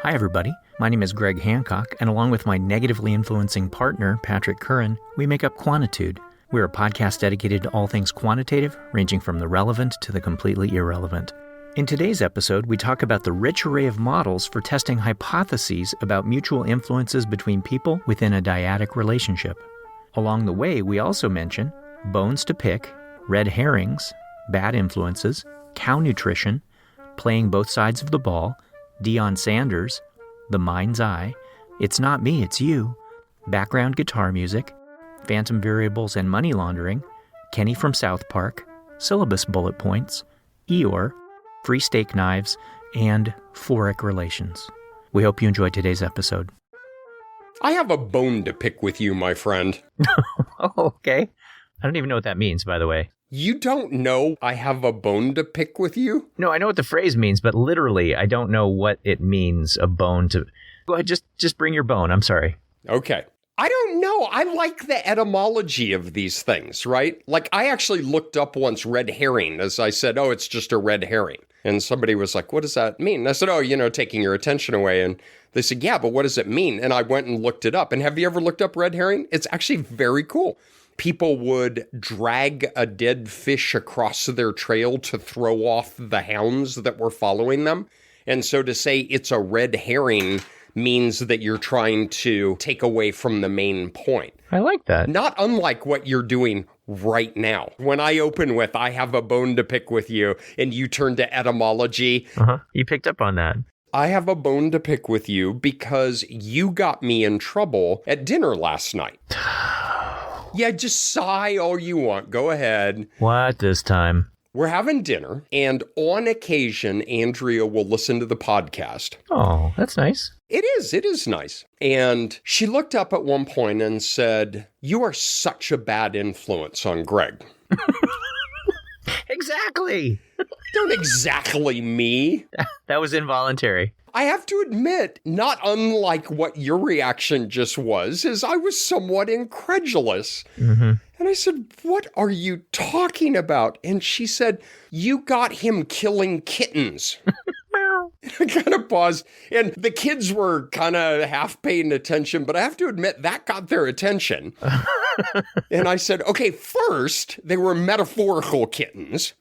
Hi, everybody. My name is Greg Hancock, and along with my negatively influencing partner, Patrick Curran, we make up Quantitude. We're a podcast dedicated to all things quantitative, ranging from the relevant to the completely irrelevant. In today's episode, we talk about the rich array of models for testing hypotheses about mutual influences between people within a dyadic relationship. Along the way, we also mention bones to pick, red herrings, bad influences, cow nutrition, playing both sides of the ball, Deion Sanders, The Mind's Eye, It's Not Me, It's You, background guitar music, phantom variables and money laundering, Kenny from South Park, syllabus bullet points, Eeyore, free steak knives, and fouric relations. We hope you enjoyed today's episode. I have a bone to pick with you, my friend. Oh, okay. I don't even know what that means, by the way. You don't know I have a bone to pick with you? No, I know what the phrase means, but literally, I don't know what it means, a bone to... Go ahead, just bring your bone. I'm sorry. Okay. I don't know. I like the etymology of these things, right? Like, I actually looked up once red herring, as I said, oh, it's just a red herring. And somebody was like, what does that mean? And I said, oh, taking your attention away. And they said, yeah, but what does it mean? And I went and looked it up. And have you ever looked up red herring? It's actually very cool. People would drag a dead fish across their trail to throw off the hounds that were following them. And so to say it's a red herring means that you're trying to take away from the main point. I like that. Not unlike what you're doing right now. When I open with, I have a bone to pick with you, and you turn to etymology. You picked up on that. I have a bone to pick with you because you got me in trouble at dinner last night. Yeah, just sigh all you want. Go ahead. What this time? We're having dinner, and on occasion, Andrea will listen to the podcast. Oh, that's nice. It is nice. And she looked up at one point and said, "You are such a bad influence on Greg." Exactly. Don't exactly me. That was involuntary. I have to admit, not unlike what your reaction just was, is I was somewhat incredulous. Mm-hmm. And I said, what are you talking about? And she said, you got him killing kittens. I kind of paused, and the kids were kind of half paying attention, but I have to admit, that got their attention. And I said, okay, first, they were metaphorical kittens.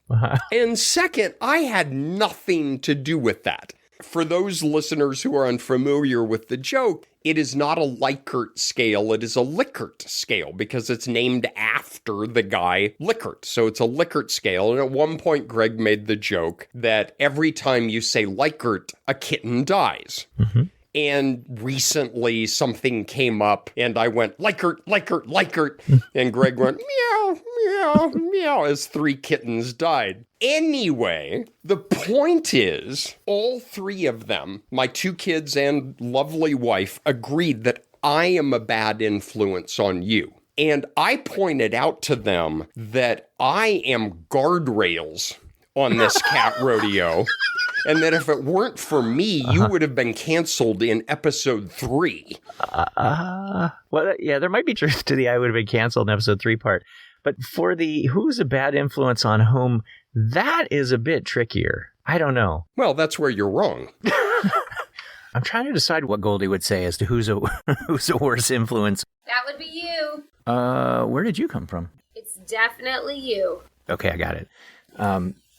And second, I had nothing to do with that. For those listeners who are unfamiliar with the joke, it is not a Likert scale, it is a Likert scale because it's named after the guy Likert. So it's a Likert scale. And at one point, Greg made the joke that every time you say Likert, a kitten dies. Mm-hmm. And recently something came up and I went, Likert, Likert, Likert. And Greg went, meow, meow, meow, as 3 kittens died. Anyway, the point is, all 3 of them, my 2 kids and lovely wife, agreed that I am a bad influence on you. And I pointed out to them that I am guardrails on this cat rodeo. And that if it weren't for me, you would have been canceled in episode 3. Well, yeah, there might be truth to the I would have been canceled in episode 3 part. But for the who's a bad influence on whom, that is a bit trickier. I don't know. Well, that's where you're wrong. I'm trying to decide what Goldie would say as to who's a worse influence. That would be you. Where did you come from? It's definitely you. Okay, I got it.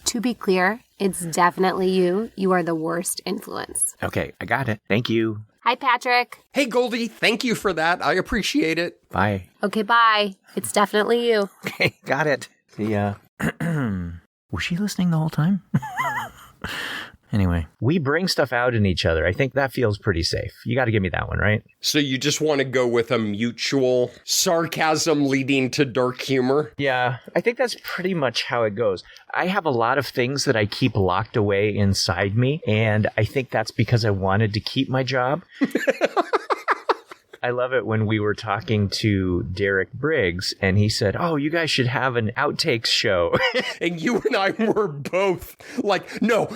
To be clear, it's definitely you. You are the worst influence. Okay, I got it. Thank you. Hi, Patrick. Hey, Goldie, thank you for that. I appreciate it. Bye. Okay, bye. It's definitely you. Okay, got it. The, was she listening the whole time? Anyway, we bring stuff out in each other. I think that feels pretty safe. You got to give me that one, right? So you just want to go with a mutual sarcasm leading to dark humor? Yeah, I think that's pretty much how it goes. I have a lot of things that I keep locked away inside me, and I think that's because I wanted to keep my job. I love it when we were talking to Derek Briggs, and he said, oh, you guys should have an outtakes show. And you and I were both like, no.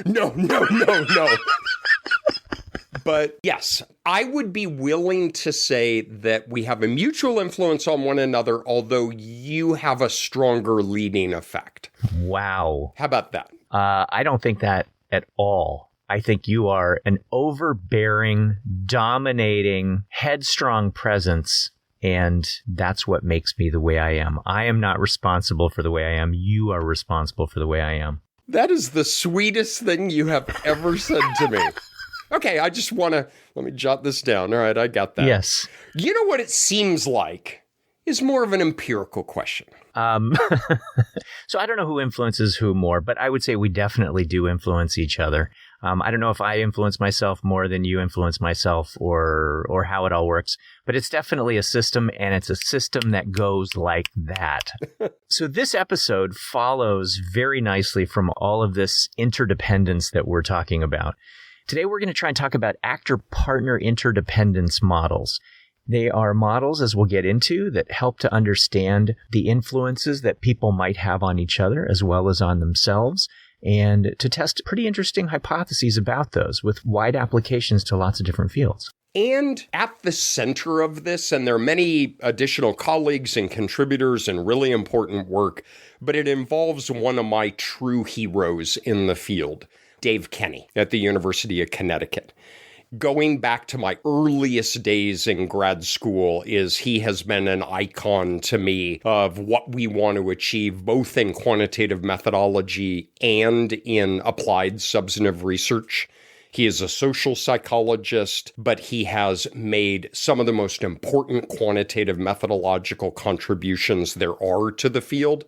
But yes, I would be willing to say that we have a mutual influence on one another, although you have a stronger leading effect. Wow. How about that? I don't think that at all. I think you are an overbearing, dominating, headstrong presence. And that's what makes me the way I am. I am not responsible for the way I am. You are responsible for the way I am. That is the sweetest thing you have ever said to me. Okay, I just want to, let me jot this down. All right, I got that. Yes. You know what it seems like is more of an empirical question. So I don't know who influences who more, but I would say we definitely do influence each other. I don't know if I influence myself more than you influence myself or how it all works, but it's definitely a system, and it's a system that goes like that. So this episode follows very nicely from all of this interdependence that we're talking about. Today, we're going to try and talk about actor-partner interdependence models. They are models, as we'll get into, that help to understand the influences that people might have on each other as well as on themselves, and to test pretty interesting hypotheses about those with wide applications to lots of different fields. And at the center of this, and there are many additional colleagues and contributors and really important work, but it involves one of my true heroes in the field, Dave Kenney at the University of Connecticut. Going back to my earliest days in grad school, he has been an icon to me of what we want to achieve, both in quantitative methodology and in applied substantive research. He is a social psychologist, but he has made some of the most important quantitative methodological contributions there are to the field.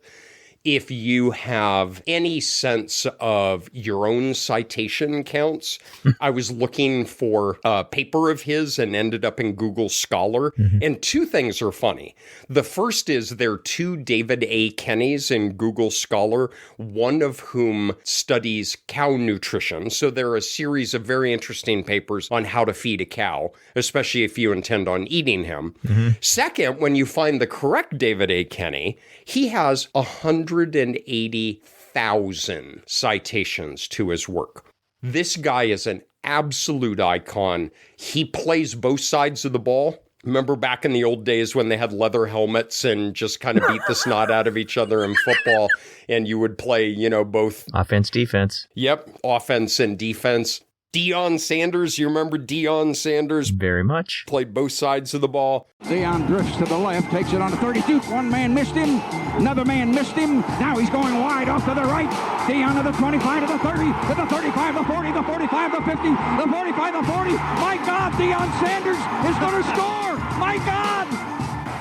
If you have any sense of your own citation counts, I was looking for a paper of his and ended up in Google Scholar. And two things are funny. The first is there are two David A. Kenneys in Google Scholar, one of whom studies cow nutrition. So there are a series of very interesting papers on how to feed a cow, especially if you intend on eating him. Second, when you find the correct David A. Kenney, he has 180,000 citations to his work. This guy is an absolute icon. He plays both sides of the ball. Remember back in the old days when they had leather helmets and just kind of beat the snot out of each other in football, and you would play, both offense, defense. Yep, offense and defense. Deion Sanders, you remember Deion Sanders? Very much. Played both sides of the ball. Deion drifts to the left, takes it on to 32. One man missed him. Another man missed him. Now he's going wide off to the right. Deion to the 25, to the 30, to the 35, the 40, the 45, the 50, the 45, the 40. My God, Deion Sanders is going to score. My God.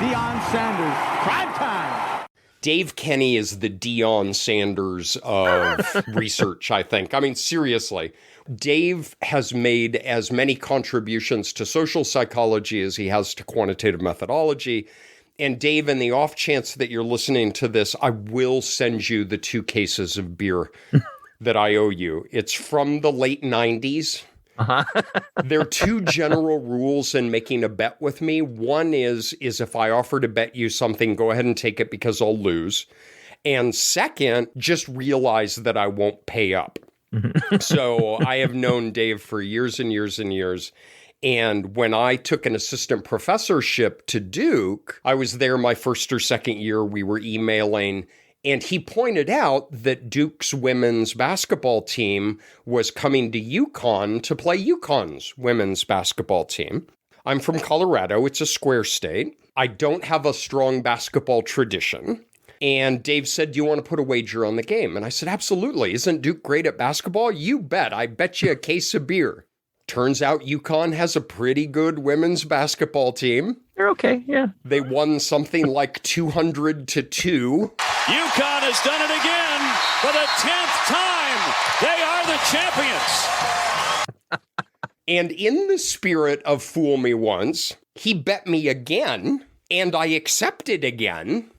Deion Sanders, prime time. Dave Kenney is the Deion Sanders of research, I think. I mean, seriously. Dave has made as many contributions to social psychology as he has to quantitative methodology. And Dave, in the off chance that you're listening to this, I will send you the 2 cases of beer that I owe you. It's from the late 90s. There are 2 general rules in making a bet with me. One is if I offer to bet you something, go ahead and take it because I'll lose. And second, just realize that I won't pay up. So I have known Dave for years and years and years. And when I took an assistant professorship to Duke, I was there my first or second year. We were emailing, and he pointed out that Duke's women's basketball team was coming to UConn to play UConn's women's basketball team. I'm from Colorado. It's a square state. I don't have a strong basketball tradition. And Dave said, do you want to put a wager on the game? And I said, absolutely. Isn't Duke great at basketball? You bet. I bet you a case of beer. Turns out UConn has a pretty good women's basketball team. They're okay, yeah. They won something like 200-2. UConn has done it again for the 10th time. They are the champions. And in the spirit of fool me once, he bet me again, and I accepted again.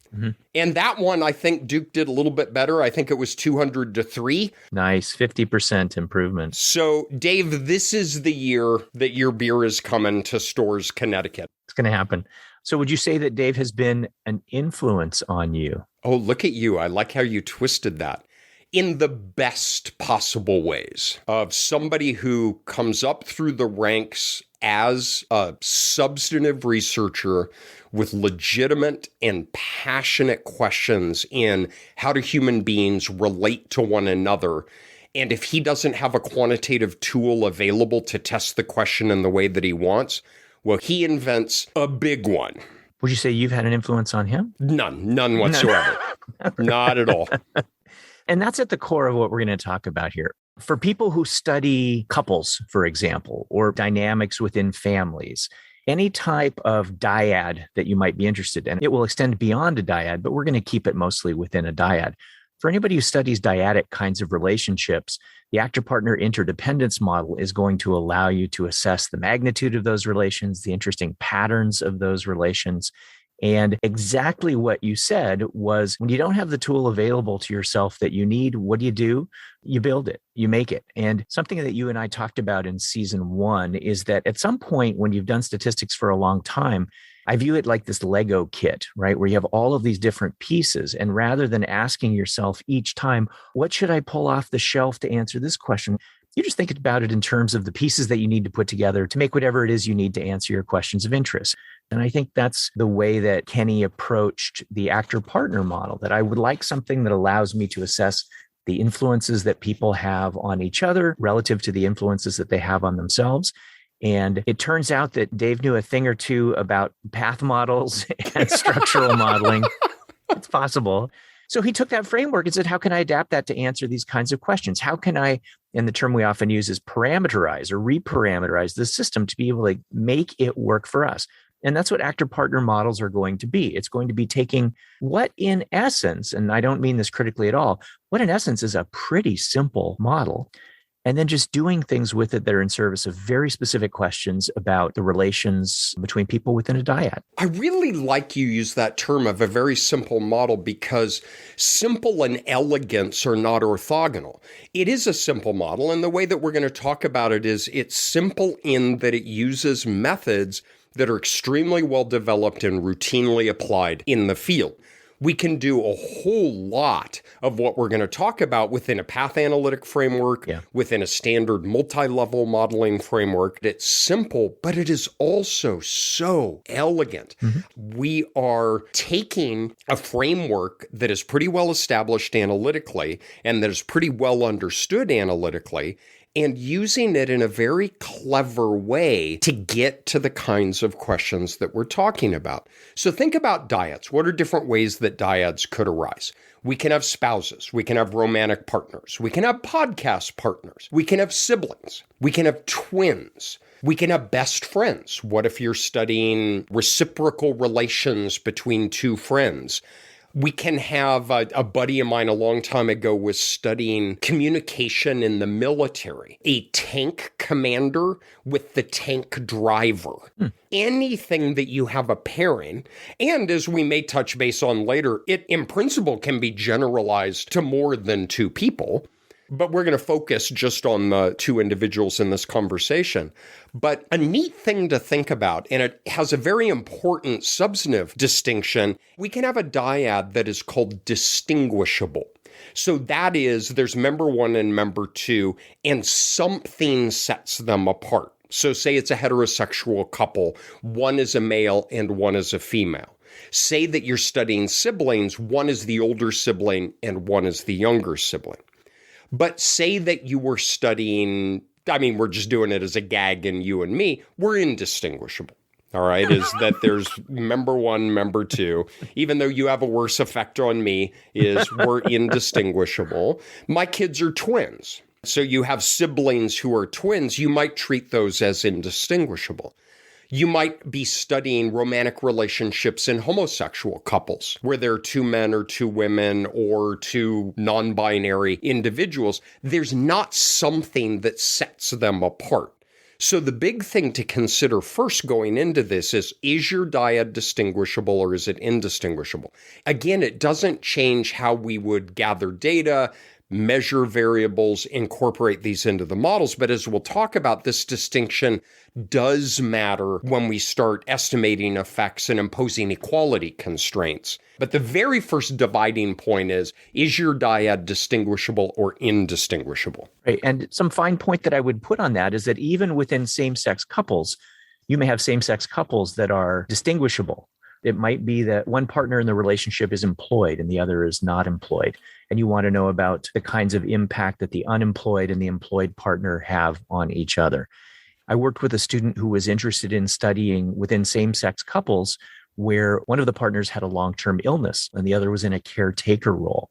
And that one, I think Duke did a little bit better. I think it was 200-3. Nice, 50% improvement. So, Dave, this is the year that your beer is coming to stores, Connecticut. It's going to happen. So would you say that Dave has been an influence on you? Oh, look at you. I like how you twisted that. In the best possible ways, of somebody who comes up through the ranks as a substantive researcher with legitimate and passionate questions in how do human beings relate to one another, And if he doesn't have a quantitative tool available to test the question in the way that he wants, well, he invents a big one. Would you say you've had an influence on him? None whatsoever. Not at all. And that's at the core of what we're going to talk about here. For people who study couples, for example, or dynamics within families, any type of dyad that you might be interested in, it will extend beyond a dyad, but we're going to keep it mostly within a dyad. For anybody who studies dyadic kinds of relationships, the actor-partner interdependence model is going to allow you to assess the magnitude of those relations, the interesting patterns of those relations. And exactly what you said was, when you don't have the tool available to yourself that you need, what do? You build it, you make it. And something that you and I talked about in season 1 is that at some point when you've done statistics for a long time, I view it like this Lego kit, right? Where you have all of these different pieces. And rather than asking yourself each time, what should I pull off the shelf to answer this question? You just think about it in terms of the pieces that you need to put together to make whatever it is you need to answer your questions of interest. And I think that's the way that Kenny approached the actor-partner model, that I would like something that allows me to assess the influences that people have on each other relative to the influences that they have on themselves. And it turns out that Dave knew a thing or two about path models and structural modeling. It's possible. So he took that framework and said, how can I adapt that to answer these kinds of questions? How can I, and the term we often use is parameterize or reparameterize the system to be able to make it work for us? And that's what actor-partner models are going to be. It's going to be taking what in essence, and I don't mean this critically at all, what in essence is a pretty simple model, and then just doing things with it that are in service of very specific questions about the relations between people within a dyad. I really like you use that term of a very simple model, because simple and elegance are not orthogonal. It is a simple model, and the way that we're going to talk about it is it's simple in that it uses methods that are extremely well developed and routinely applied in the field. We can do a whole lot of what we're going to talk about within a path analytic framework, within a standard multi-level modeling framework. It's simple, but it is also so elegant. We are taking a framework that is pretty well established analytically and that is pretty well understood analytically, and using it in a very clever way to get to the kinds of questions that we're talking about. So think about dyads. What are different ways that dyads could arise? We can have spouses. We can have romantic partners. We can have podcast partners. We can have siblings. We can have twins. We can have best friends. What if you're studying reciprocal relations between two friends? We can have a buddy of mine a long time ago was studying communication in the military, a tank commander with the tank driver. Anything that you have a pairing, and as we may touch base on later, it in principle can be generalized to more than two people. But we're going to focus just on the two individuals in this conversation. But a neat thing to think about, and it has a very important substantive distinction, we can have a dyad that is called distinguishable. So that is, there's member 1 and member 2, and something sets them apart. So say it's a heterosexual couple, one is a male and one is a female. Say that you're studying siblings, one is the older sibling and one is the younger sibling. But say that you were studying, I mean, we're just doing it as a gag, and you and me, we're indistinguishable. All right, is that there's member 1, member 2, even though you have a worse effect on me, is we're indistinguishable. My kids are twins. So you have siblings who are twins, you might treat those as indistinguishable. You might be studying romantic relationships in homosexual couples, where there are two men or two women or two non-binary individuals. There's not something that sets them apart. So the big thing to consider first going into this is your dyad distinguishable or is it indistinguishable? Again, it doesn't change how we would gather data, measure variables, incorporate these into the models. But as we'll talk about, this distinction does matter when we start estimating effects and imposing equality constraints. But the very first dividing point is your dyad distinguishable or indistinguishable? Right. And some fine point that I would put on that is that even within same-sex couples, you may have same-sex couples that are distinguishable. It might be that one partner in the relationship is employed and the other is not employed. And you want to know about the kinds of impact that the unemployed and the employed partner have on each other. I worked with a student who was interested in studying within same-sex couples where one of the partners had a long-term illness and the other was in a caretaker role.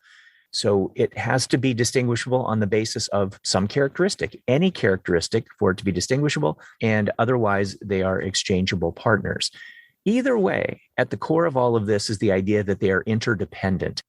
So it has to be distinguishable on the basis of some characteristic, any characteristic for it to be distinguishable, and otherwise they are exchangeable partners. Either way, at the core of all of this is the idea that they are interdependent.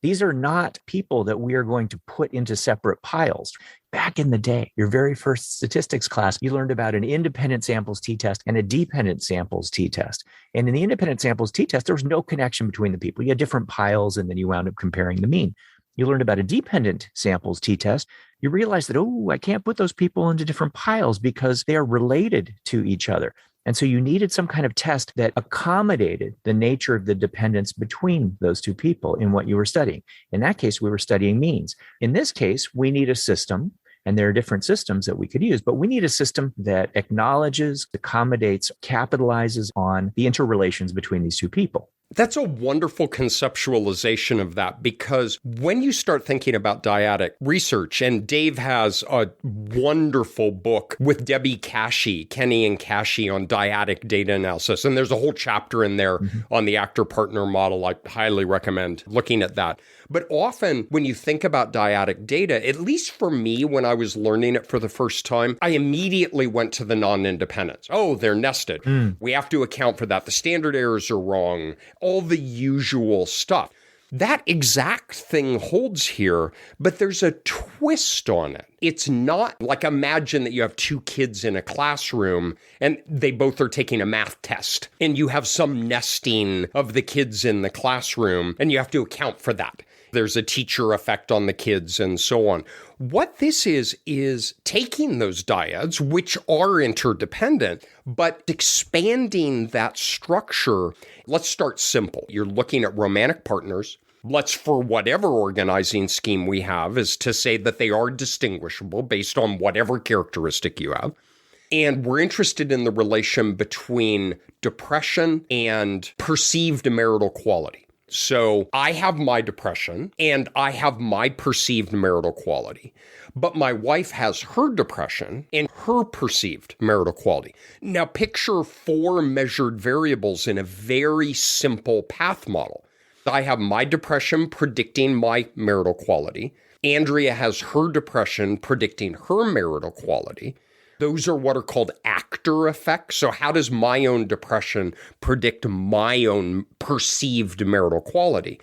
These are not people that we are going to put into separate piles. Back in the day, your very first statistics class, you learned about an independent samples t-test and a dependent samples t-test. And in the independent samples t-test, there was no connection between the people. You had different piles, and then you wound up comparing the mean. You learned about a dependent samples t-test. You realize that, I can't put those people into different piles because they are related to each other. And so you needed some kind of test that accommodated the nature of the dependence between those two people in what you were studying. In that case, we were studying means. In this case, we need a system, and there are different systems that we could use, but we need a system that acknowledges, accommodates, capitalizes on the interrelations between these two people. That's a wonderful conceptualization of that, because when you start thinking about dyadic research, and Dave has a wonderful book with Kenny and Cashy on dyadic data analysis, and there's a whole chapter in there on the actor-partner model. I highly recommend looking at that. But often when you think about dyadic data, at least for me, when I was learning it for the first time, I immediately went to the non-independence. Oh, they're nested. We have to account for that. The standard errors are wrong. All the usual stuff. That exact thing holds here, but there's a twist on it. It's not like, imagine that you have two kids in a classroom and they both are taking a math test, and you have some nesting of the kids in the classroom, and you have to account for that. There's a teacher effect on the kids and so on. What this is taking those dyads, which are interdependent, but expanding that structure. Let's start simple. You're looking at romantic partners. Let's, for whatever organizing scheme we have, is to say that they are distinguishable based on whatever characteristic you have. And we're interested in the relation between depression and perceived marital quality. So I have my depression and I have my perceived marital quality, but my wife has her depression and her perceived marital quality. Now picture 4 measured variables in a very simple path model. I have my depression predicting my marital quality. Andrea has her depression predicting her marital quality. Those are what are called actor effects. So how does my own depression predict my own perceived marital quality?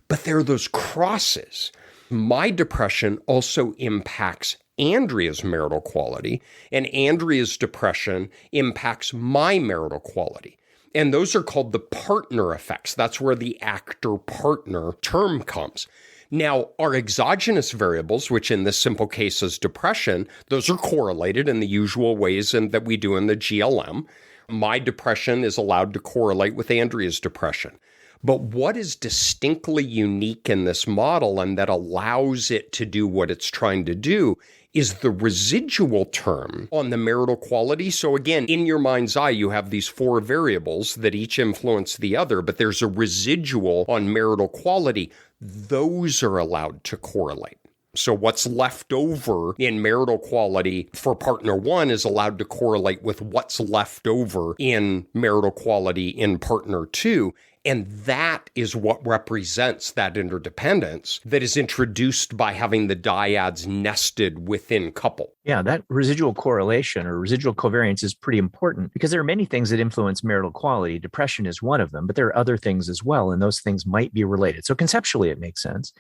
But there are those crosses. My depression also impacts Andrea's marital quality, and Andrea's depression impacts my marital quality. And those are called the partner effects. That's where the actor-partner term comes. Now, our exogenous variables, which in this simple case is depression, those are correlated in the usual ways that we do in the GLM. My depression is allowed to correlate with Andrea's depression. But what is distinctly unique in this model and that allows it to do what it's trying to do is the residual term on the marital quality. So again, in your mind's eye, you have these 4 variables that each influence the other, but there's a residual on marital quality. Those are allowed to correlate. So what's left over in marital quality for partner 1 is allowed to correlate with what's left over in marital quality in partner 2. And that is what represents that interdependence that is introduced by having the dyads nested within couple. Yeah, that residual correlation or residual covariance is pretty important because there are many things that influence marital quality. Depression is one of them, but there are other things as well, and those things might be related. So conceptually, it makes sense.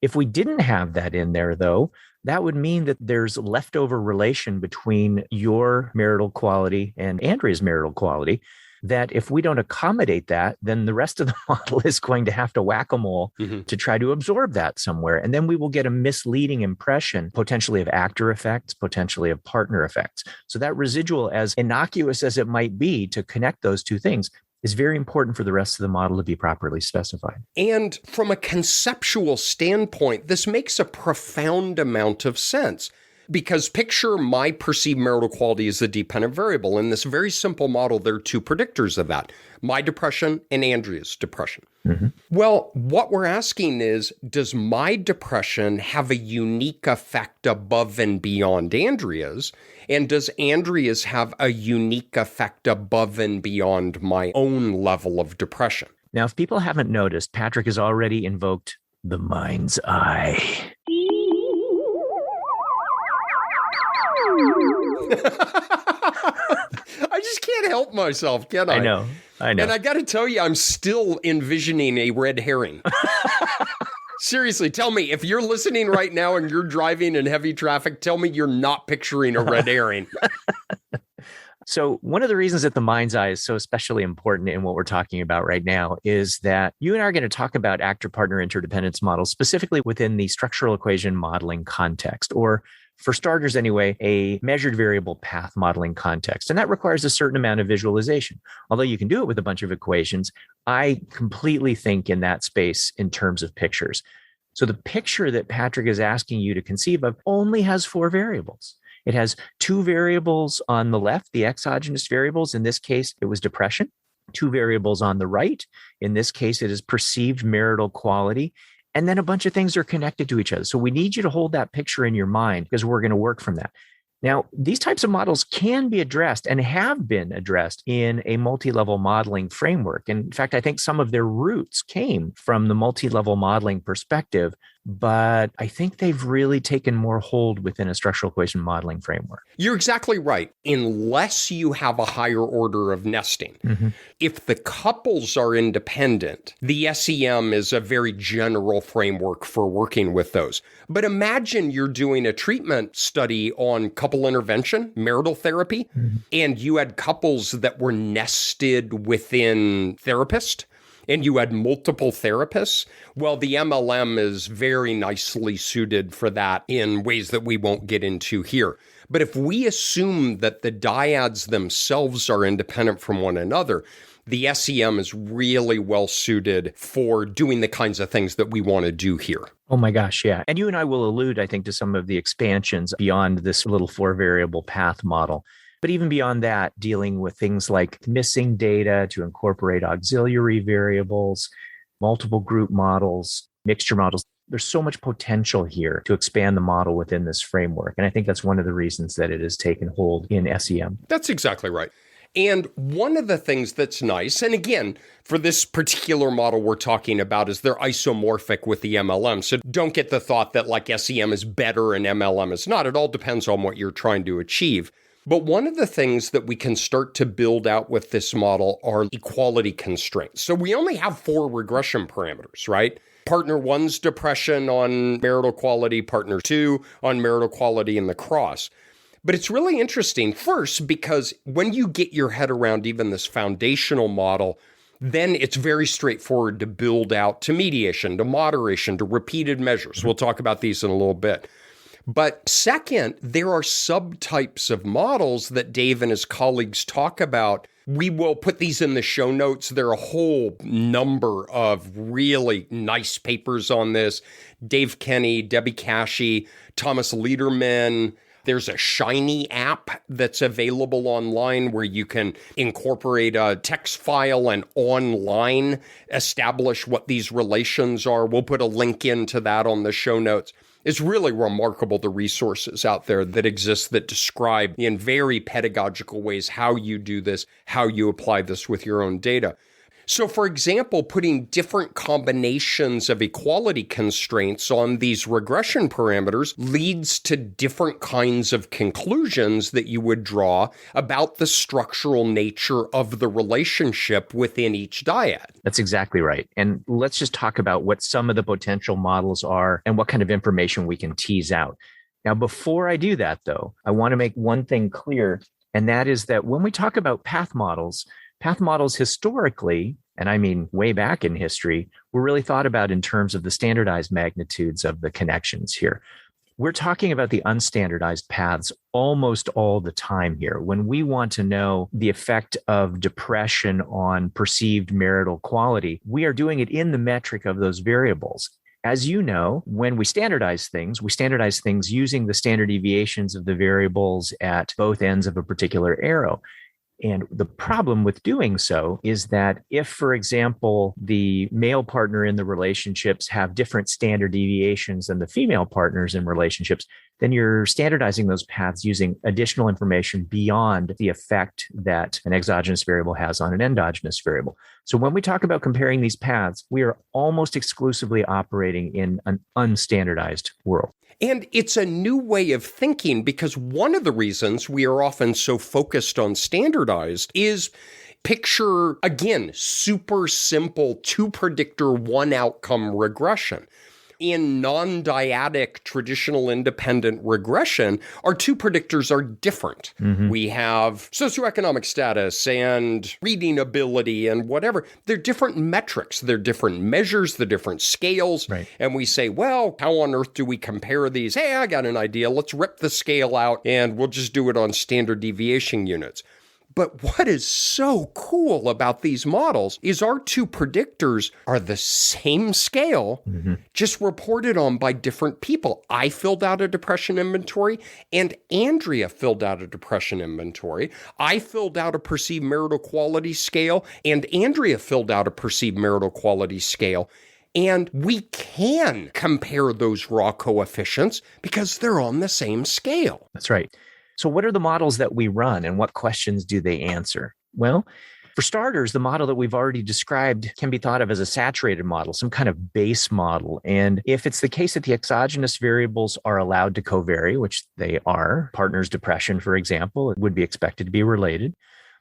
If we didn't have that in there, though, that would mean that there's leftover relation between your marital quality and Andrea's marital quality, that if we don't accommodate that, then the rest of the model is going to have to whack-a-mole to try to absorb that somewhere. And then we will get a misleading impression, potentially of actor effects, potentially of partner effects. So that residual, as innocuous as it might be to connect those two things, is very important for the rest of the model to be properly specified. And from a conceptual standpoint, this makes a profound amount of sense. Because picture my perceived marital quality as a dependent variable. In this very simple model, there are two predictors of that, my depression and Andrea's depression. Well, what we're asking is, does my depression have a unique effect above and beyond Andrea's? And does Andrea's have a unique effect above and beyond my own level of depression? Now, if people haven't noticed, Patrick has already invoked the mind's eye. I just can't help myself, can I? I know. And I got to tell you, I'm still envisioning a red herring. Seriously, tell me, if you're listening right now and you're driving in heavy traffic, tell me you're not picturing a red herring. So one of the reasons that the mind's eye is so especially important in what we're talking about right now is that you and I are going to talk about actor-partner interdependence models, specifically within the structural equation modeling context, or for starters anyway, a measured variable path modeling context. And that requires a certain amount of visualization. Although you can do it with a bunch of equations, I completely think in that space in terms of pictures. So the picture that Patrick is asking you to conceive of only has 4 variables. It has 2 variables on the left, the exogenous variables. In this case, it was depression. 2 variables on the right. In this case, it is perceived marital quality. And then a bunch of things are connected to each other. So we need you to hold that picture in your mind because we're going to work from that. Now, these types of models can be addressed and have been addressed in a multi-level modeling framework. And in fact, I think some of their roots came from the multi-level modeling perspective, but I think they've really taken more hold within a structural equation modeling framework. You're exactly right, unless you have a higher order of nesting. If the couples are independent, the SEM is a very general framework for working with those. But imagine you're doing a treatment study on couple intervention, marital therapy, and you had couples that were nested within therapist, and you had multiple therapists. Well, the MLM is very nicely suited for that in ways that we won't get into here. But if we assume that the dyads themselves are independent from one another, the SEM is really well suited for doing the kinds of things that we want to do here. Oh my gosh, yeah. And you and I will allude, I think, to some of the expansions beyond this little 4-variable path model. But even beyond that, dealing with things like missing data to incorporate auxiliary variables, multiple group models, mixture models. There's so much potential here to expand the model within this framework. And I think that's one of the reasons that it has taken hold in SEM. That's exactly right. And one of the things that's nice, and again, for this particular model we're talking about, is they're isomorphic with the MLM. So don't get the thought that like SEM is better and MLM is not. It all depends on what you're trying to achieve. But one of the things that we can start to build out with this model are equality constraints. So we only have 4 regression parameters, right? Partner 1's depression on marital quality, partner 2 on marital quality in the cross. But it's really interesting, first, because when you get your head around even this foundational model, then it's very straightforward to build out to mediation, to moderation, to repeated measures. We'll talk about these in a little bit. But second, there are subtypes of models that Dave and his colleagues talk about. We will put these in the show notes. There are a whole number of really nice papers on this. Dave Kenny, Debbie Cashy, Thomas Lederman. There's a Shiny app that's available online where you can incorporate a text file and online establish what these relations are. We'll put a link into that on the show notes. It's really remarkable, the resources out there that exist that describe in very pedagogical ways how you do this, how you apply this with your own data. So, for example, putting different combinations of equality constraints on these regression parameters leads to different kinds of conclusions that you would draw about the structural nature of the relationship within each dyad. That's exactly right. And let's just talk about what some of the potential models are and what kind of information we can tease out. Now, before I do that, though, I want to make one thing clear, and that is that when we talk about path models historically, and I mean way back in history, were really thought about in terms of the standardized magnitudes of the connections here. We're talking about the unstandardized paths almost all the time here. When we want to know the effect of depression on perceived marital quality, we are doing it in the metric of those variables. As you know, when we standardize things using the standard deviations of the variables at both ends of a particular arrow. And the problem with doing so is that if, for example, the male partner in the relationships have different standard deviations than the female partners in relationships, then you're standardizing those paths using additional information beyond the effect that an exogenous variable has on an endogenous variable. So when we talk about comparing these paths, we are almost exclusively operating in an unstandardized world. And it's a new way of thinking, because one of the reasons we are often so focused on standardized is picture, again, super simple 2-predictor, 1-outcome regression. In non-dyadic traditional independent regression, our 2 predictors are different. Mm-hmm. We have socioeconomic status and reading ability and whatever. They're different metrics. They're different measures. They're different scales. Right. And we say, well, how on earth do we compare these? Hey, I got an idea. Let's rip the scale out and we'll just do it on standard deviation units. But what is so cool about these models is our 2 predictors are the same scale, just reported on by different people. I filled out a depression inventory and Andrea filled out a depression inventory. I filled out a perceived marital quality scale and Andrea filled out a perceived marital quality scale. And we can compare those raw coefficients because they're on the same scale. That's right. So what are the models that we run and what questions do they answer? Well, for starters, the model that we've already described can be thought of as a saturated model, some kind of base model. And if it's the case that the exogenous variables are allowed to covary, which they are, partner's depression, for example, it would be expected to be related.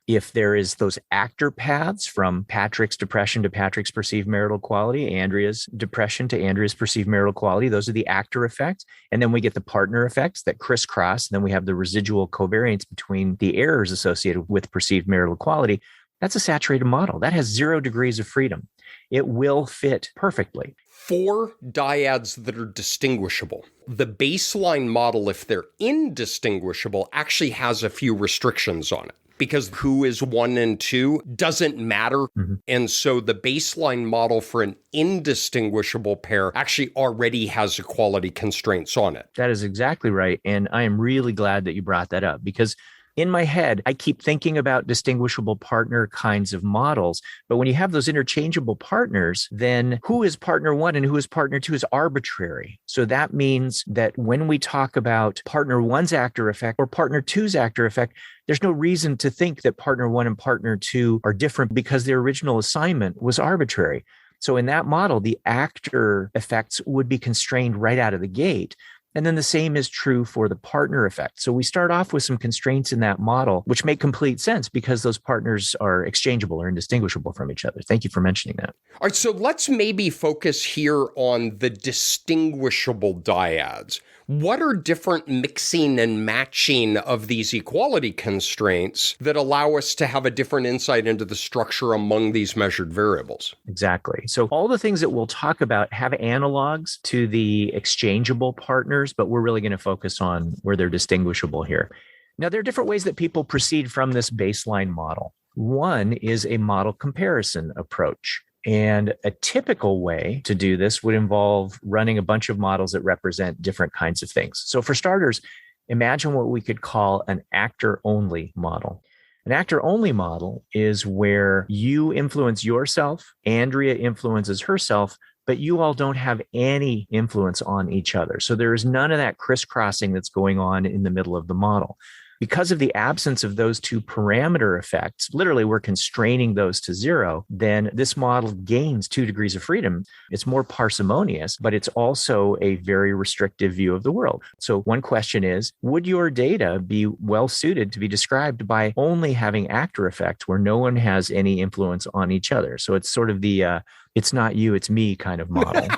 If there is those actor paths from Patrick's depression to Patrick's perceived marital quality, Andrea's depression to Andrea's perceived marital quality, those are the actor effects. And then we get the partner effects that crisscross. And then we have the residual covariance between the errors associated with perceived marital quality. That's a saturated model. That has 0 degrees of freedom. It will fit perfectly. 4 dyads that are distinguishable. The baseline model, if they're indistinguishable, actually has a few restrictions on it, because who is 1 and 2 doesn't matter. Mm-hmm. And so the baseline model for an indistinguishable pair actually already has equality constraints on it. That is exactly right. And I am really glad that you brought that up, because in my head, I keep thinking about distinguishable partner kinds of models. But when you have those interchangeable partners, then who is partner 1 and who is partner 2 is arbitrary. So that means that when we talk about partner 1's actor effect or partner 2's actor effect, there's no reason to think that partner 1 and partner 2 are different because their original assignment was arbitrary. So in that model, the actor effects would be constrained right out of the gate. And then the same is true for the partner effect. So we start off with some constraints in that model, which make complete sense because those partners are exchangeable or indistinguishable from each other. Thank you for mentioning that. All right, so let's maybe focus here on the distinguishable dyads. What are different mixing and matching of these equality constraints that allow us to have a different insight into the structure among these measured variables? Exactly. So all the things that we'll talk about have analogs to the exchangeable partners, but we're really going to focus on where they're distinguishable here. Now, there are different ways that people proceed from this baseline model. One is a model comparison approach. And a typical way to do this would involve running a bunch of models that represent different kinds of things. So for starters, imagine what we could call an actor-only model. An actor-only model is where you influence yourself, Andrea influences herself, but you all don't have any influence on each other. So there is none of that crisscrossing that's going on in the middle of the model. Because of the absence of those 2 parameter effects, literally we're constraining those to 0, then this model gains 2 degrees of freedom. It's more parsimonious, but it's also a very restrictive view of the world. So one question is, would your data be well suited to be described by only having actor effects where no one has any influence on each other? So it's sort of the, it's not you, it's me kind of model.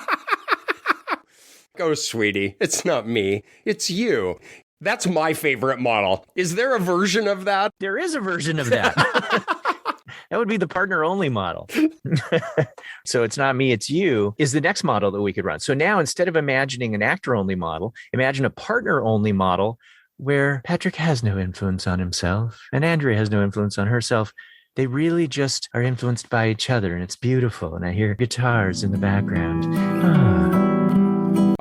Go, sweetie. It's not me. It's you. That's my favorite model. Is there a version of that? There is a version of that. That would be the partner-only model. So it's not me, it's you, is the next model that we could run. So now instead of imagining an actor-only model, imagine a partner-only model where Patrick has no influence on himself and Andrea has no influence on herself. They really just are influenced by each other, and it's beautiful. And I hear guitars in the background.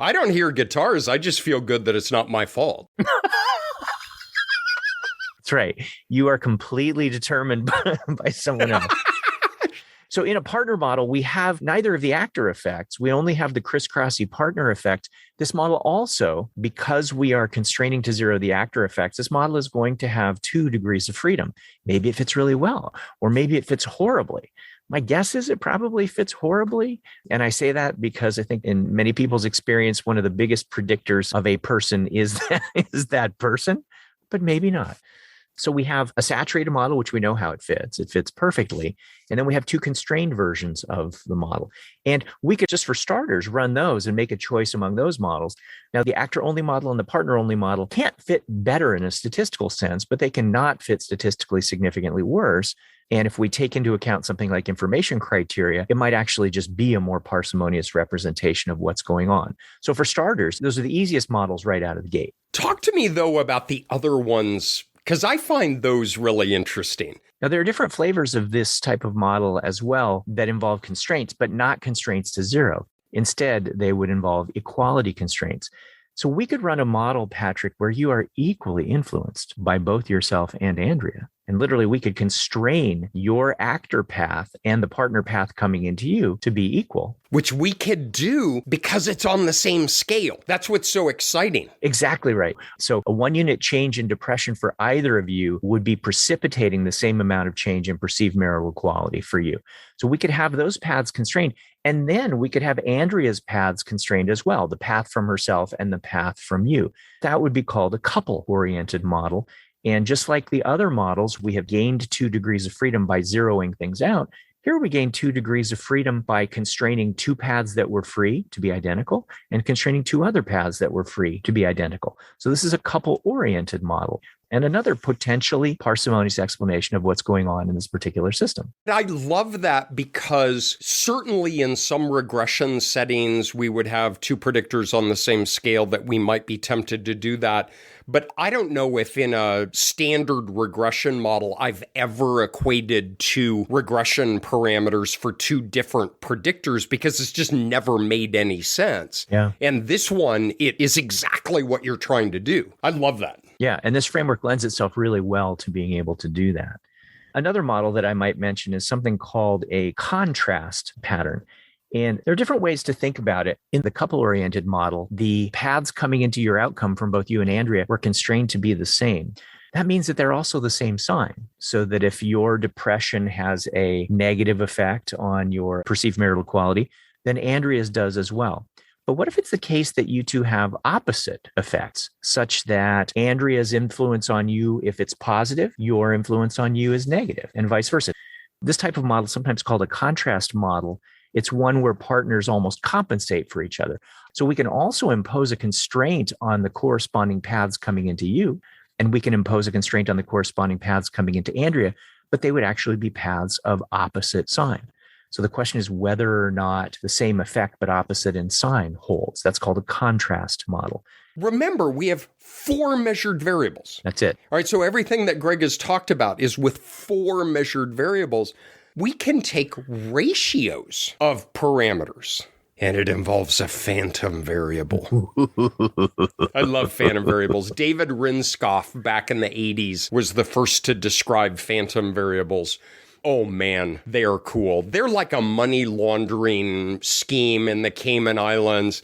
I don't hear guitars. I just feel good that it's not my fault. That's right. You are completely determined by someone else. So in a partner model, we have neither of the actor effects. We only have the crisscrossy partner effect. This model also, because we are constraining to zero the actor effects, this model is going to have 2 degrees of freedom. Maybe it fits really well, or maybe it fits horribly. My guess is it probably fits horribly. And I say that because I think in many people's experience, one of the biggest predictors of a person is that person, but maybe not. So we have a saturated model, which we know how it fits. It fits perfectly. And then we have 2 constrained versions of the model. And we could just, for starters, run those and make a choice among those models. Now, the actor-only model and the partner-only model can't fit better in a statistical sense, but they cannot fit statistically significantly worse. And if we take into account something like information criteria, it might actually just be a more parsimonious representation of what's going on. So for starters, those are the easiest models right out of the gate. Talk to me, though, about the other ones, because I find those really interesting. Now, there are different flavors of this type of model as well that involve constraints, but not constraints to zero. Instead, they would involve equality constraints. So we could run a model, Patrick, where you are equally influenced by both yourself and Andrea. And literally, we could constrain your actor path and the partner path coming into you to be equal. Which we could do because it's on the same scale. That's what's so exciting. Exactly right. So a 1-unit change in depression for either of you would be precipitating the same amount of change in perceived marital equality for you. So we could have those paths constrained. And then we could have Andrea's paths constrained as well, the path from herself and the path from you. That would be called a couple-oriented model. And just like the other models, we have gained 2 degrees of freedom by zeroing things out. Here we gain 2 degrees of freedom by constraining 2 paths that were free to be identical and constraining 2 other paths that were free to be identical. So this is a couple-oriented model and another potentially parsimonious explanation of what's going on in this particular system. I love that because certainly in some regression settings, we would have 2 predictors on the same scale that we might be tempted to do that. But I don't know if in a standard regression model, I've ever equated 2 regression parameters for 2 different predictors because it's just never made any sense. Yeah. And this one, it is exactly what you're trying to do. I love that. Yeah, and this framework lends itself really well to being able to do that. Another model that I might mention is something called a contrast pattern. And there are different ways to think about it. In the couple-oriented model, the paths coming into your outcome from both you and Andrea were constrained to be the same. That means that they're also the same sign, so that if your depression has a negative effect on your perceived marital equality, then Andrea's does as well. But what if it's the case that you two have opposite effects, such that Andrea's influence on you, if it's positive, your influence on you is negative, and vice versa? This type of model is sometimes called a contrast model. It's one where partners almost compensate for each other. So we can also impose a constraint on the corresponding paths coming into you, and we can impose a constraint on the corresponding paths coming into Andrea, but they would actually be paths of opposite sign. So the question is whether or not the same effect but opposite in sign holds. That's called a contrast model. Remember, we have 4 measured variables. That's it. All right, so everything that Greg has talked about is with 4 measured variables. We can take ratios of parameters, and it involves a phantom variable. I love phantom variables. David Rinskoff back in the 80s was the first to describe phantom variables. Oh man, they are cool. They're like a money laundering scheme in the Cayman Islands.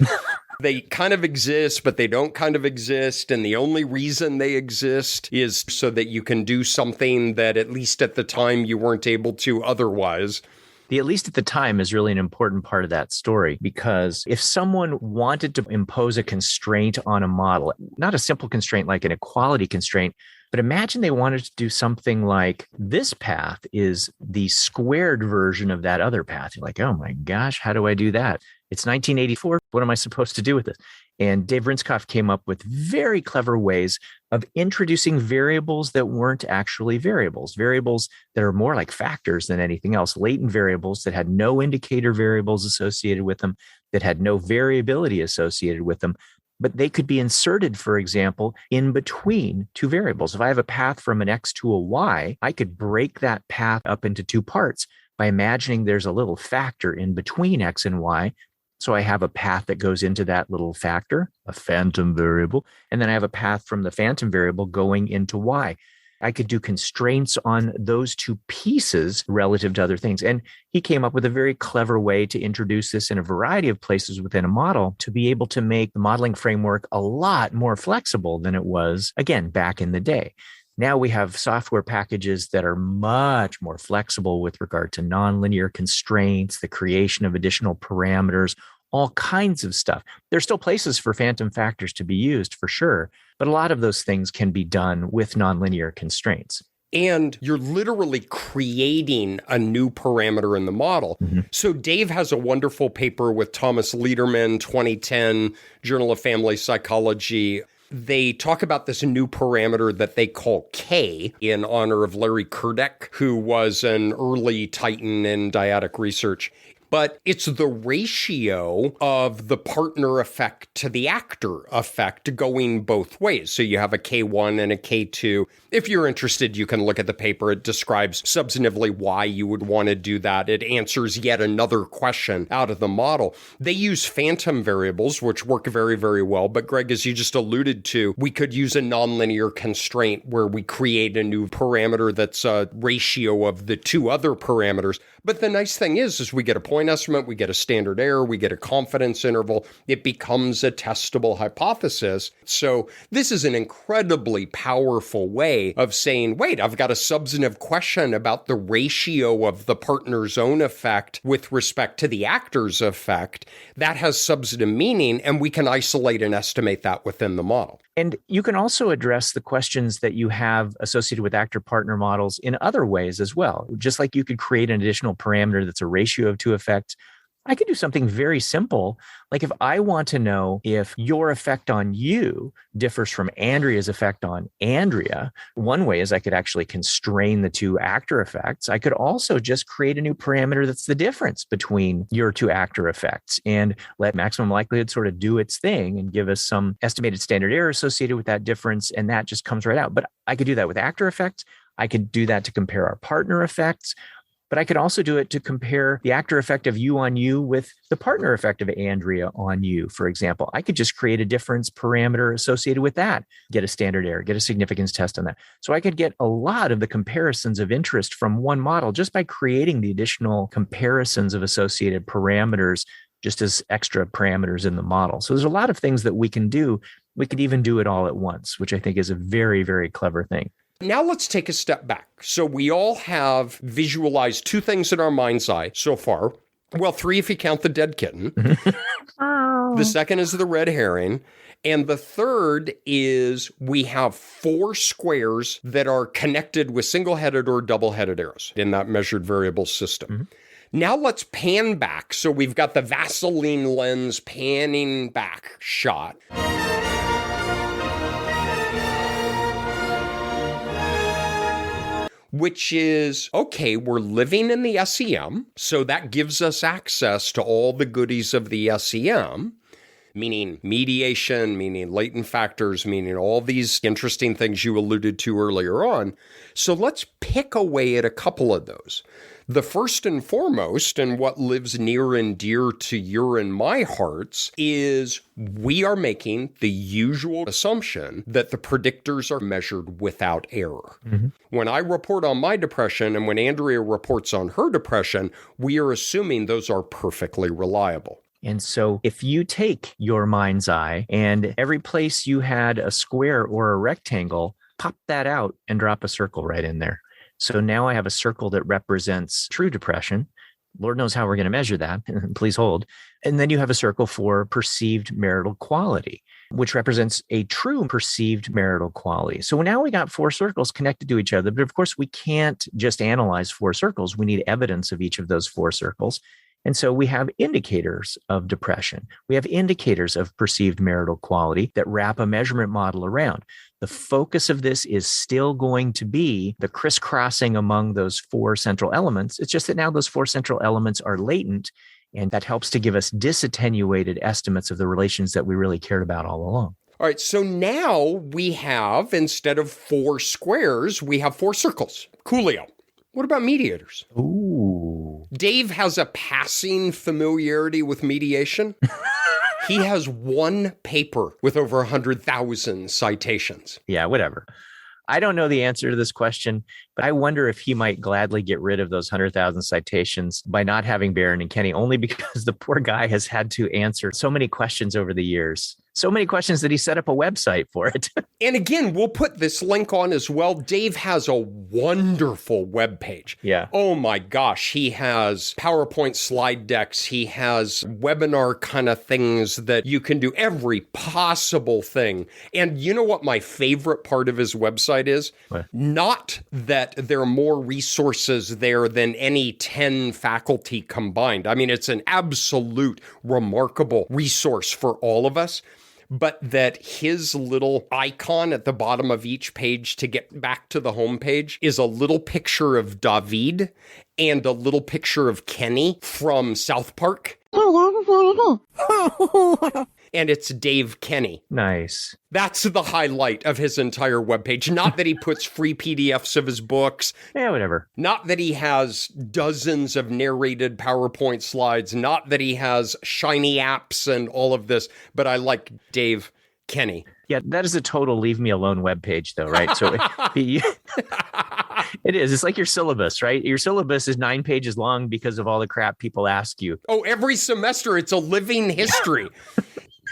They kind of exist, but they don't kind of exist. And the only reason they exist is so that you can do something that at least at the time you weren't able to otherwise. The at least at the time is really an important part of that story, because if someone wanted to impose a constraint on a model, not a simple constraint like an equality constraint, but imagine they wanted to do something like this path is the squared version of that other path. You're like, oh my gosh, how do I do that? It's 1984. What am I supposed to do with this? And Dave Rinskoff came up with very clever ways of introducing variables that weren't actually variables that are more like factors than anything else, latent variables that had no indicator variables associated with them, that had no variability associated with them, but they could be inserted, for example, in between 2 variables. If I have a path from an X to a Y, I could break that path up into 2 parts by imagining there's a little factor in between X and Y. So I have a path that goes into that little factor, a phantom variable, and then I have a path from the phantom variable going into y. I could do constraints on those two pieces relative to other things. And he came up with a very clever way to introduce this in a variety of places within a model to be able to make the modeling framework a lot more flexible than it was, again, back in the day. Now we have software packages that are much more flexible with regard to nonlinear constraints, the creation of additional parameters, all kinds of stuff. There's still places for phantom factors to be used for sure, but a lot of those things can be done with nonlinear constraints. And you're literally creating a new parameter in the model. Mm-hmm. So Dave has a wonderful paper with Thomas Lederman, 2010, Journal of Family Psychology. They talk about this new parameter that they call K in honor of Larry Kurdek, who was an early titan in dyadic research. But it's the ratio of the partner effect to the actor effect going both ways. So you have a K1 and a K2. If you're interested, you can look at the paper. It describes substantively why you would want to do that. It answers yet another question out of the model. They use phantom variables, which work very, very well. But Greg, as you just alluded to, we could use a nonlinear constraint where we create a new parameter that's a ratio of the two other parameters. But the nice thing is we get a point estimate, we get a standard error, we get a confidence interval. It becomes a testable hypothesis. So this is an incredibly powerful way of saying, wait, I've got a substantive question about the ratio of the partner's own effect with respect to the actor's effect. That has substantive meaning, and we can isolate and estimate that within the model. And you can also address the questions that you have associated with actor-partner models in other ways as well. Just like you could create an additional parameter that's a ratio of two effects, I could do something very simple. Like if I want to know if your effect on you differs from Andrea's effect on Andrea, one way is I could actually constrain the two actor effects. I could also just create a new parameter that's the difference between your two actor effects and let maximum likelihood sort of do its thing and give us some estimated standard error associated with that difference. And that just comes right out. But I could do that with actor effects. I could do that to compare our partner effects. But I could also do it to compare the actor effect of you on you with the partner effect of Andrea on you, for example. I could just create a difference parameter associated with that, get a standard error, get a significance test on that. So I could get a lot of the comparisons of interest from one model just by creating the additional comparisons of associated parameters just as extra parameters in the model. So there's a lot of things that we can do. We could even do it all at once, which I think is a very, very clever thing. Now let's take a step back. So we all have visualized two things in our mind's eye so far. Well, three if you count the dead kitten. The second is the red herring. And the third is we have four squares that are connected with single-headed or double-headed arrows in that measured variable system. Mm-hmm. Now let's pan back. So we've got the Vaseline lens panning back shot. Which is, okay, we're living in the SEM, so that gives us access to all the goodies of the SEM, meaning mediation, meaning latent factors, meaning all these interesting things you alluded to earlier on. So let's pick away at a couple of those. The first and foremost, and what lives near and dear to your and my hearts, is we are making the usual assumption that the predictors are measured without error. Mm-hmm. When I report on my depression and when Andrea reports on her depression, we are assuming those are perfectly reliable. And so if you take your mind's eye and every place you had a square or a rectangle, pop that out and drop a circle right in there. So now I have a circle that represents true depression. Lord knows how we're going to measure that. Please hold. And then you have a circle for perceived marital quality, which represents a true perceived marital quality. So now we got four circles connected to each other. But of course, we can't just analyze four circles. We need evidence of each of those four circles. And so we have indicators of depression. We have indicators of perceived marital quality that wrap a measurement model around. The focus of this is still going to be the crisscrossing among those four central elements. It's just that now those four central elements are latent, and that helps to give us disattenuated estimates of the relations that we really cared about all along. All right, so now we have, instead of four squares, we have four circles. Coolio. What about mediators? Ooh. Dave has a passing familiarity with mediation. He has one paper with over 100,000 citations. Yeah, whatever. I don't know the answer to this question, but I wonder if he might gladly get rid of those 100,000 citations by not having Barron and Kenny, only because the poor guy has had to answer so many questions over the years. So many questions that he set up a website for it. And again, we'll put this link on as well. Dave has a wonderful webpage. Yeah. Oh my gosh. He has PowerPoint slide decks. He has webinar kind of things that you can do, every possible thing. And you know what my favorite part of his website is? What? Not that there are more resources there than any 10 faculty combined. I mean, it's an absolute remarkable resource for all of us. But that his little icon at the bottom of each page to get back to the homepage is a little picture of David and a little picture of Kenny from South Park. And it's Dave Kenny. Nice. That's the highlight of his entire webpage. Not that he puts free PDFs of his books. Yeah, whatever. Not that he has dozens of narrated PowerPoint slides. Not that he has shiny apps and all of this. But I like Dave Kenny. Yeah, that is a total leave me alone webpage, though, right? So it is. It's like your syllabus, right? Your syllabus is 9 pages long because of all the crap people ask you. Oh, every semester it's a living history.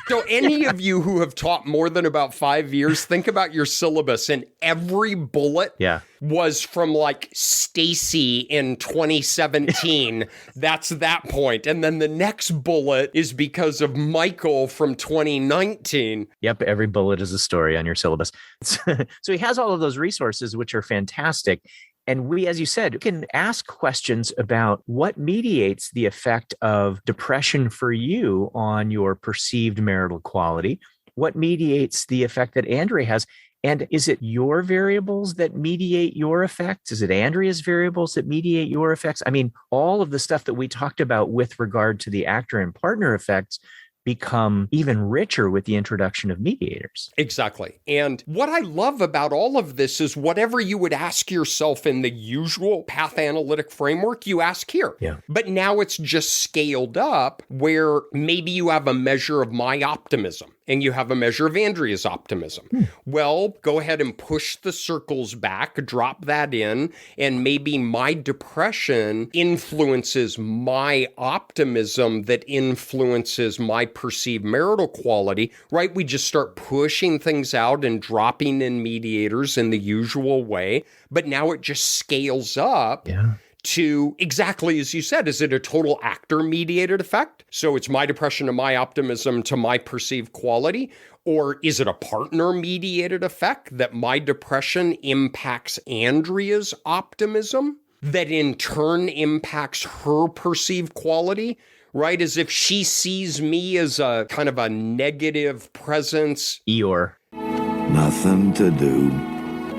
So any of you who have taught more than about 5 years, think about your syllabus, and every bullet was from like Stacy in 2017. That's that point. And then the next bullet is because of Michael from 2019. Yep, every bullet is a story on your syllabus. So he has all of those resources, which are fantastic. And we, as you said, can ask questions about what mediates the effect of depression for you on your perceived marital quality, what mediates the effect that Andrea has, and is it your variables that mediate your effects? Is it Andrea's variables that mediate your effects? I mean, all of the stuff that we talked about with regard to the actor and partner effects become even richer with the introduction of mediators. Exactly. And what I love about all of this is whatever you would ask yourself in the usual path analytic framework, you ask here. Yeah. But now it's just scaled up where maybe you have a measure of my optimism and you have a measure of Andrea's optimism. Well, go ahead and push the circles back, drop that in, and maybe my depression influences my optimism that influences my perceived marital quality, right? We just start pushing things out and dropping in mediators in the usual way, but now it just scales up. Yeah. To exactly as you said, is it a total actor-mediated effect? So it's my depression and my optimism to my perceived quality? Or is it a partner-mediated effect that my depression impacts Andrea's optimism, that in turn impacts her perceived quality? Right? As if she sees me as a kind of a negative presence. Eeyore. Nothing to do,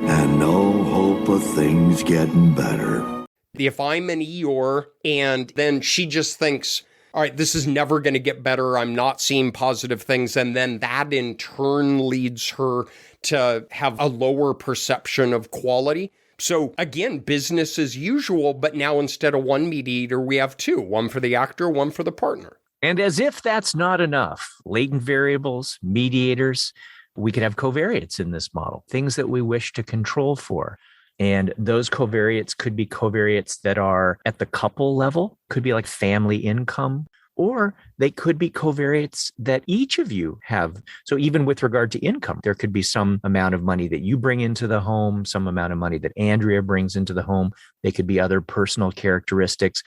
and no hope of things getting better. If I'm an Eeyore and then she just thinks, all right, this is never going to get better, I'm not seeing positive things, and then that in turn leads her to have a lower perception of quality. So again, business as usual, but now instead of one mediator, we have two, one for the actor, one for the partner. And as if that's not enough, latent variables, mediators, we could have covariates in this model, things that we wish to control for. And those covariates could be covariates that are at the couple level, could be like family income, or they could be covariates that each of you have. So even with regard to income, there could be some amount of money that you bring into the home, some amount of money that Andrea brings into the home. They could be other personal characteristics.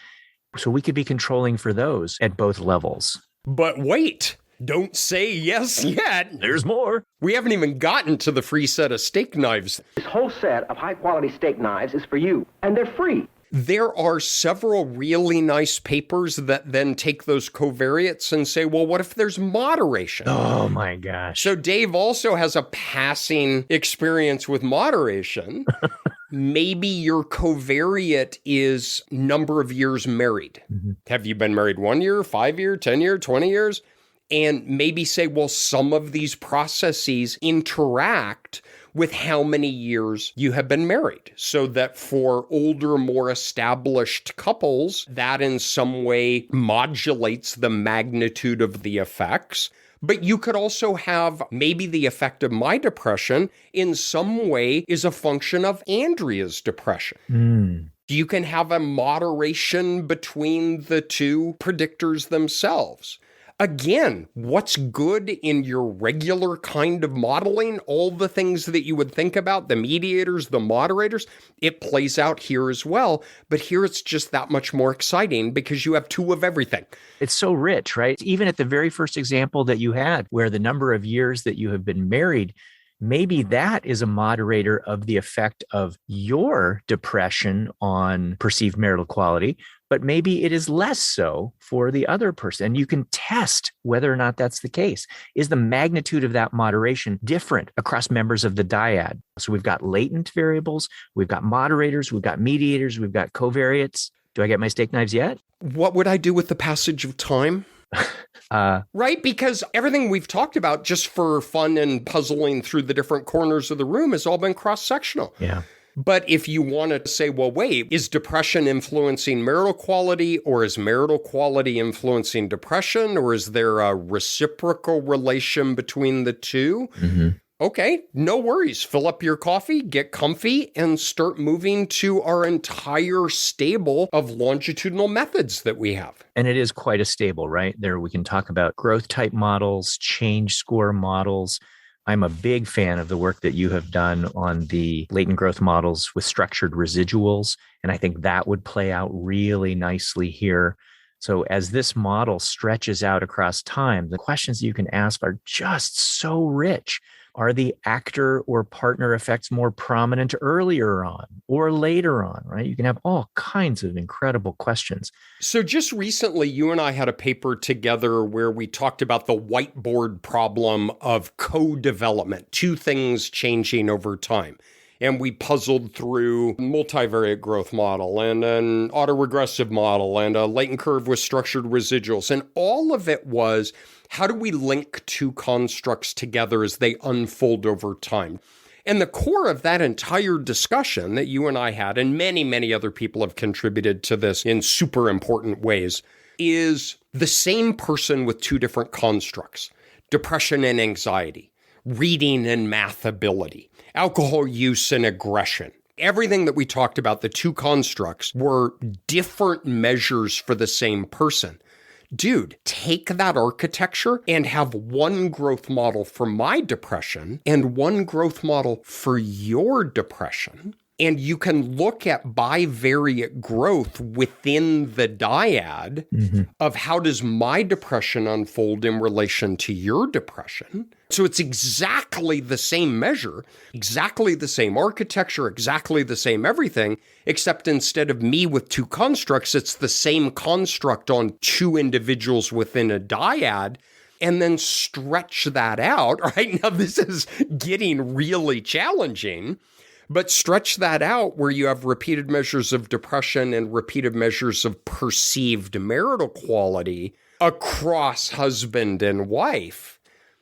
So we could be controlling for those at both levels. But wait. Don't say yes yet. There's more. We haven't even gotten to the free set of steak knives. This whole set of high-quality steak knives is for you, and they're free. There are several really nice papers that then take those covariates and say, well, what if there's moderation? Oh, my gosh. So Dave also has a passing experience with moderation. Maybe your covariate is number of years married. Mm-hmm. Have you been married 1 year, 5 year, 10 year, 20 years? And maybe say, well, some of these processes interact with how many years you have been married. So that for older, more established couples, that in some way modulates the magnitude of the effects. But you could also have maybe the effect of my depression in some way is a function of Andrea's depression. You can have a moderation between the two predictors themselves. Again, what's good in your regular kind of modeling, all the things that you would think about, the mediators, the moderators, it plays out here as well. But here it's just that much more exciting because you have two of everything. It's so rich, right? Even at the very first example that you had, where the number of years that you have been married, maybe that is a moderator of the effect of your depression on perceived marital quality, but maybe it is less so for the other person. And you can test whether or not that's the case. Is the magnitude of that moderation different across members of the dyad? So we've got latent variables, we've got moderators, we've got mediators, we've got covariates. Do I get my steak knives yet? What would I do with the passage of time? Right? Because everything we've talked about just for fun and puzzling through the different corners of the room has all been cross-sectional. Yeah. But if you want to say, well, wait, is depression influencing marital quality, or is marital quality influencing depression, or is there a reciprocal relation between the two? Okay, no worries. Fill up your coffee, get comfy, and start moving to our entire stable of longitudinal methods that we have. And it is quite a stable, right? There we can talk about growth type models, change score models. I'm a big fan of the work that you have done on the latent growth models with structured residuals. And I think that would play out really nicely here. So as this model stretches out across time, the questions you can ask are just so rich. Are the actor or partner effects more prominent earlier on or later on, right? You can have all kinds of incredible questions. So just recently, you and I had a paper together where we talked about the whiteboard problem of co-development, two things changing over time. And we puzzled through multivariate growth model and an autoregressive model and a latent curve with structured residuals. And all of it was, how do we link two constructs together as they unfold over time? And the core of that entire discussion that you and I had, and many, many other people have contributed to this in super important ways, is the same person with two different constructs: depression and anxiety, reading and math ability, alcohol use and aggression. Everything that we talked about, the two constructs, were different measures for the same person. Dude, take that architecture and have one growth model for my depression and one growth model for your depression. And you can look at bivariate growth within the dyad of how does my depression unfold in relation to your depression. So it's exactly the same measure, exactly the same architecture, exactly the same everything, except instead of me with two constructs, it's the same construct on two individuals within a dyad. And then stretch that out. Right now, this is getting really challenging. But stretch that out where you have repeated measures of depression and repeated measures of perceived marital quality across husband and wife.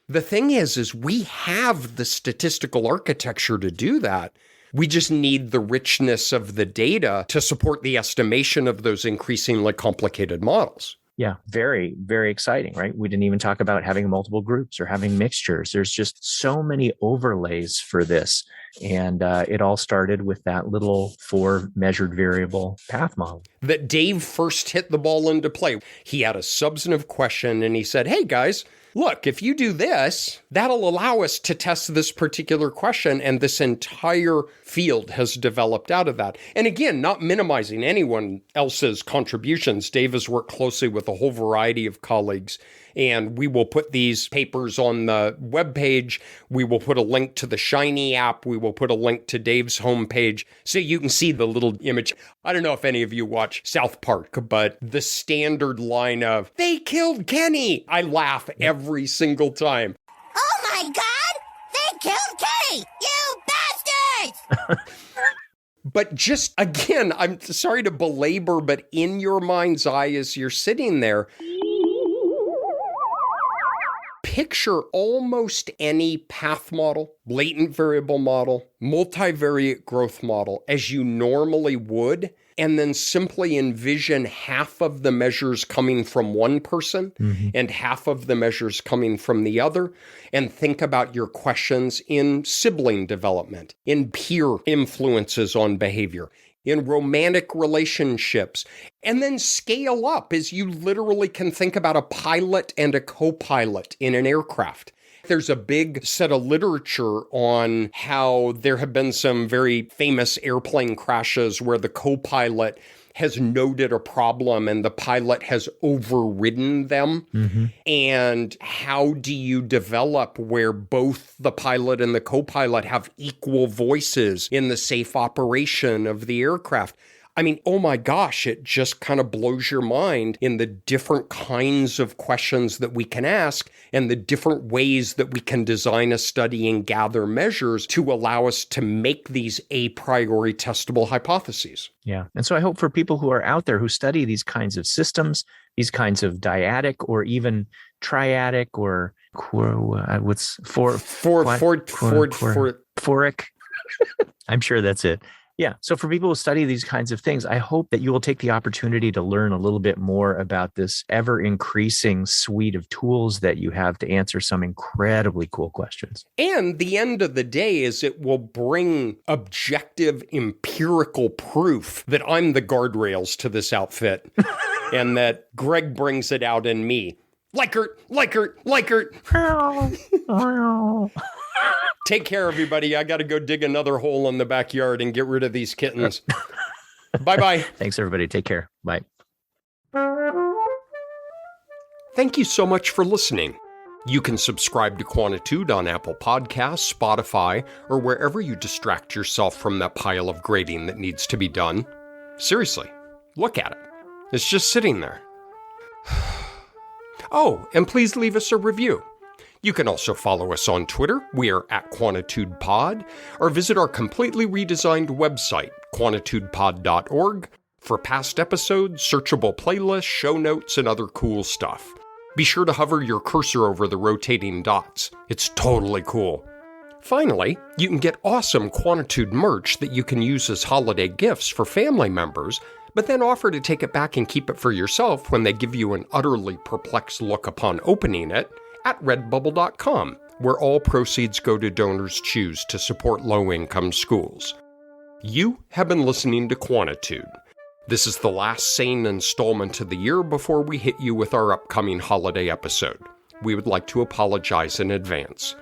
The thing is we have the statistical architecture to do that. We just need the richness of the data to support the estimation of those increasingly complicated models. Yeah, very, very exciting, right? We didn't even talk about having multiple groups or having mixtures. There's just so many overlays for this. And it all started with that little 4 measured variable path model. That Dave first hit the ball into play. He had a substantive question and he said, hey guys, look, if you do this, that'll allow us to test this particular question. And this entire field has developed out of that. And again, not minimizing anyone else's contributions. Dave has worked closely with a whole variety of colleagues. And we will put these papers on the webpage. We will put a link to the Shiny app. We will put a link to Dave's homepage so you can see the little image. I don't know if any of you watch South Park, but the standard line of, they killed Kenny. I laugh every single time. Oh my God! They killed Kenny! You bastards! But just, again, I'm sorry to belabor, but in your mind's eye as you're sitting there, picture almost any path model, latent variable model, multivariate growth model as you normally would, and then simply envision half of the measures coming from one person and half of the measures coming from the other, and think about your questions in sibling development, in peer influences on behavior, in romantic relationships, and then scale up as you literally can think about a pilot and a co-pilot in an aircraft. There's a big set of literature on how there have been some very famous airplane crashes where the co-pilot has noted a problem and the pilot has overridden them. And how do you develop where both the pilot and the co-pilot have equal voices in the safe operation of the aircraft? I mean, oh my gosh, it just kind of blows your mind in the different kinds of questions that we can ask and the different ways that we can design a study and gather measures to allow us to make these a priori testable hypotheses. Yeah. And so I hope for people who are out there who study these kinds of systems, these kinds of dyadic or even triadic or fouric. I'm sure that's it. Yeah. So for people who study these kinds of things, I hope that you will take the opportunity to learn a little bit more about this ever increasing suite of tools that you have to answer some incredibly cool questions. And the end of the day is it will bring objective empirical proof that I'm the guardrails to this outfit and that Greg brings it out in me. Likert. Take care, everybody. I got to go dig another hole in the backyard and get rid of these kittens. Bye-bye. Thanks, everybody. Take care. Bye. Thank you so much for listening. You can subscribe to Quantitude on Apple Podcasts, Spotify, or wherever you distract yourself from that pile of grading that needs to be done. Seriously, look at it. It's just sitting there. Oh, and please leave us a review. You can also follow us on Twitter. We are at QuantitudePod, or visit our completely redesigned website, quantitudepod.org, for past episodes, searchable playlists, show notes, and other cool stuff. Be sure to hover your cursor over the rotating dots. It's totally cool. Finally, you can get awesome Quantitude merch that you can use as holiday gifts for family members, but then offer to take it back and keep it for yourself when they give you an utterly perplexed look upon opening it, at redbubble.com, where all proceeds go to donors choose to support low-income schools. You have been listening to Quantitude. This is the last sane installment of the year before we hit you with our upcoming holiday episode. We would like to apologize in advance.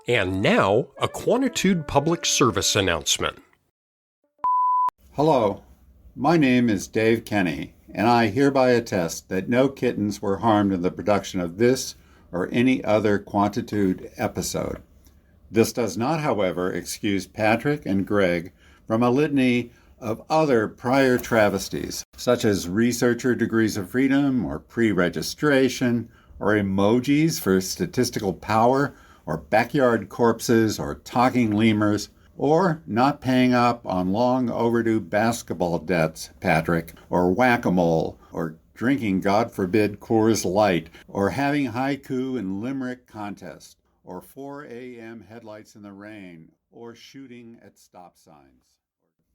And now, a Quantitude public service announcement. Hello, my name is Dave Kenny, and I hereby attest that no kittens were harmed in the production of this or any other Quantitude episode. This does not, however, excuse Patrick and Greg from a litany of other prior travesties, such as researcher degrees of freedom, or pre-registration, or emojis for statistical power, or backyard corpses, or talking lemurs, or not paying up on long overdue basketball debts, Patrick, or whack-a-mole, or drinking, God forbid, Coors Light, or having haiku and limerick contest, or 4 a.m. headlights in the rain, or shooting at stop signs.